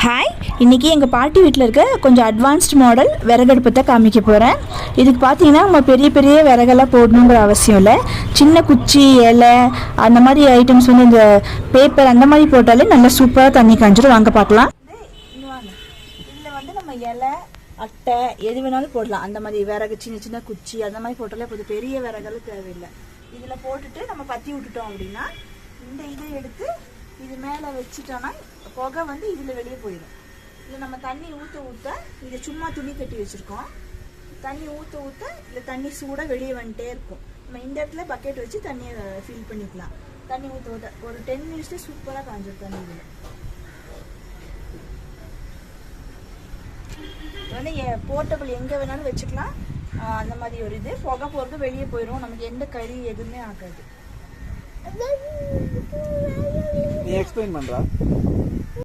Hi, இன்றைக்கி எங்கள் பாட்டி வீட்டில் இருக்க கொஞ்சம் அட்வான்ஸ்டு மாடல் விறகடுப்பத்தை காமிக்க போகிறேன். இதுக்கு பார்த்தீங்கன்னா நம்ம பெரிய பெரிய விறகெல்லாம் போடணுங்கிற அவசியம் இல்லை. சின்ன குச்சி, இலை அந்த மாதிரி ஐட்டம்ஸ் வந்து இந்த பேப்பர் அந்த மாதிரி போட்டாலே நல்லா சூப்பராக தண்ணி காஞ்சிடும். வாங்க பார்க்கலாம். இதில் வந்து நம்ம இலை, அட்டை எது வேணாலும் போடலாம். அந்த மாதிரி விறகு, சின்ன சின்ன குச்சி அந்த மாதிரி போட்டாலே கொஞ்சம் பெரிய விறகெல்லாம் தேவையில்லை. இதில் போட்டுட்டு நம்ம பற்றி விட்டுட்டோம் அப்படின்னா இந்த இதை எடுத்து இது மேலே வச்சுட்டோன்னா புகை வந்து இதில் வெளியே போயிடும். இல்லை நம்ம தண்ணி ஊற்ற இதை சும்மா துணி கட்டி வச்சுருக்கோம். தண்ணி ஊற்ற இல்லை தண்ணி சூடாக வெளியே வந்துட்டே இருக்கும். நம்ம இந்த இடத்துல பக்கெட் வச்சு தண்ணியை ஃபில் பண்ணிக்கலாம். தண்ணி ஊற்ற ஒரு 10 மினிட்ஸில் சூப்பராக காஞ்சிடும் தண்ணி. இதில் வந்து போர்ட்டபிள் எங்கே வேணாலும் வச்சுக்கலாம். அந்த மாதிரி ஒரு இது புகை போகிறது வெளியே போயிடும். நமக்கு எந்த கறி எதுவுமே ஆகாது. நீ எக்ஸ்பிளைன் பண்றா.